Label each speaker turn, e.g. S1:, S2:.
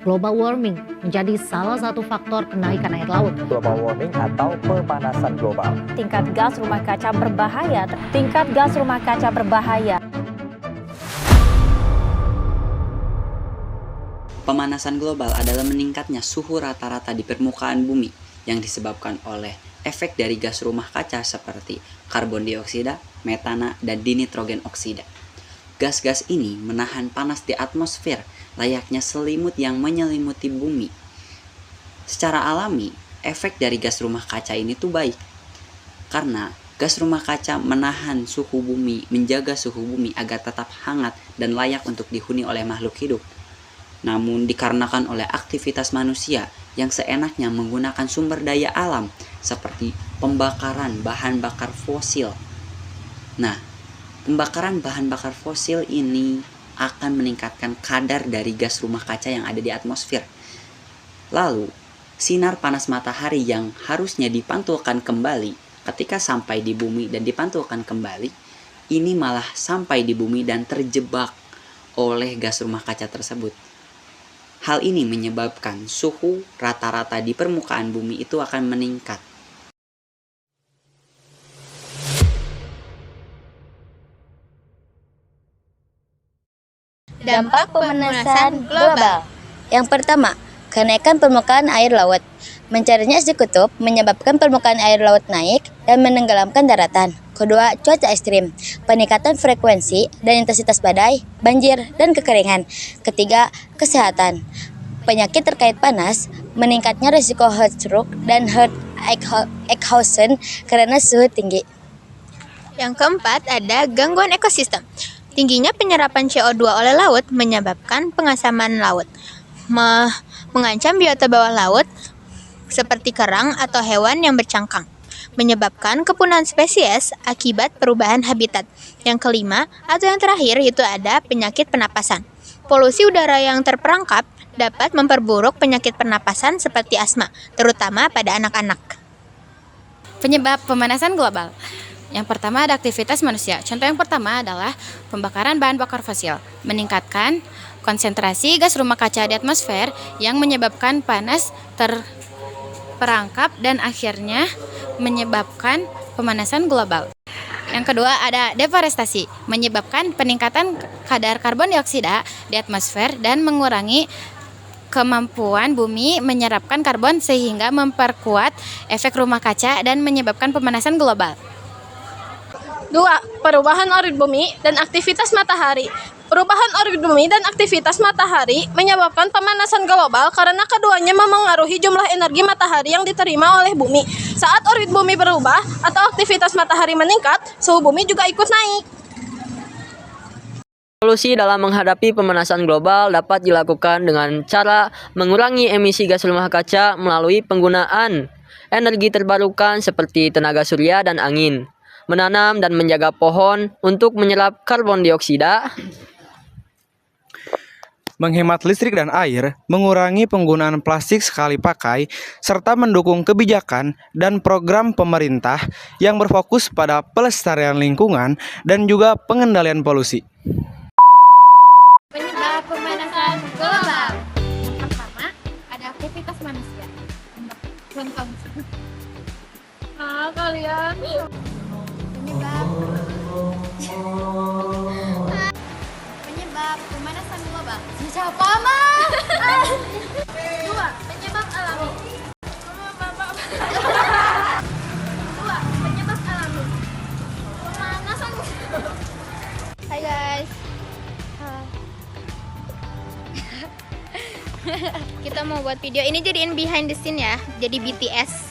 S1: global warming menjadi salah satu faktor kenaikan air laut.
S2: Global warming atau pemanasan global.
S3: Tingkat gas rumah kaca berbahaya. Tingkat gas rumah kaca berbahaya.
S4: Pemanasan global adalah meningkatnya suhu rata-rata di permukaan bumi yang disebabkan oleh efek dari gas rumah kaca seperti karbon dioksida, metana, dan dinitrogen oksida. Gas-gas ini menahan panas di atmosfer layaknya selimut yang menyelimuti bumi. Secara alami, efek dari gas rumah kaca ini tuh baik. Karena gas rumah kaca menahan suhu bumi, menjaga suhu bumi agar tetap hangat dan layak untuk dihuni oleh makhluk hidup. Namun dikarenakan oleh aktivitas manusia yang seenaknya menggunakan sumber daya alam seperti pembakaran bahan bakar fosil. Nah, pembakaran bahan bakar fosil ini akan meningkatkan kadar dari gas rumah kaca yang ada di atmosfer. Lalu, sinar panas matahari yang harusnya dipantulkan kembali ketika sampai di bumi dan dipantulkan kembali, ini malah sampai di bumi dan terjebak oleh gas rumah kaca tersebut. Hal ini menyebabkan suhu rata-rata di permukaan bumi itu akan meningkat.
S5: Dampak pemanasan global. Yang pertama, kenaikan permukaan air laut. Mencarinya si kutub menyebabkan permukaan air laut naik dan menenggelamkan daratan. Kedua, cuaca ekstrim, peningkatan frekuensi dan intensitas badai, banjir, dan kekeringan. Ketiga, kesehatan, penyakit terkait panas, meningkatnya risiko heat stroke dan heat exhaustion karena suhu tinggi.
S6: Yang keempat, ada gangguan ekosistem. Tingginya penyerapan CO2 oleh laut menyebabkan pengasaman laut, mengancam biota bawah laut seperti kerang atau hewan yang bercangkang, menyebabkan kepunahan spesies akibat perubahan habitat. Yang kelima atau yang terakhir itu ada penyakit pernapasan. Polusi udara yang terperangkap dapat memperburuk penyakit pernapasan seperti asma, terutama pada anak-anak.
S7: Penyebab pemanasan global. Yang pertama ada aktivitas manusia. Contoh yang pertama adalah pembakaran bahan bakar fosil, meningkatkan konsentrasi gas rumah kaca di atmosfer yang menyebabkan panas terperangkap dan akhirnya menyebabkan pemanasan global. Yang kedua ada deforestasi, menyebabkan peningkatan kadar karbon dioksida di atmosfer dan mengurangi kemampuan bumi menyerapkan karbon sehingga memperkuat efek rumah kaca dan menyebabkan pemanasan global.
S8: 2. Perubahan orbit bumi dan aktivitas matahari. Perubahan orbit bumi dan aktivitas matahari menyebabkan pemanasan global karena keduanya memengaruhi jumlah energi matahari yang diterima oleh bumi. Saat orbit bumi berubah atau aktivitas matahari meningkat, suhu bumi juga ikut naik.
S9: Solusi dalam menghadapi pemanasan global dapat dilakukan dengan cara mengurangi emisi gas rumah kaca melalui penggunaan energi terbarukan seperti tenaga surya dan angin, menanam dan menjaga pohon untuk menyerap karbon dioksida,
S10: menghemat listrik dan air, mengurangi penggunaan plastik sekali pakai, serta mendukung kebijakan dan program pemerintah yang berfokus pada pelestarian lingkungan dan juga pengendalian polusi.
S11: Penyebab pemanasan global. Yang pertama, ada aktivitas manusia. Contoh. Kalian. Penyebab pemanasan global. Siapa, Mah? 2. Penyebab alami. 2. Penyebab alami. Pemanasan. Hai guys. Kita mau buat video ini jadiin behind the scene ya. Jadi BTS.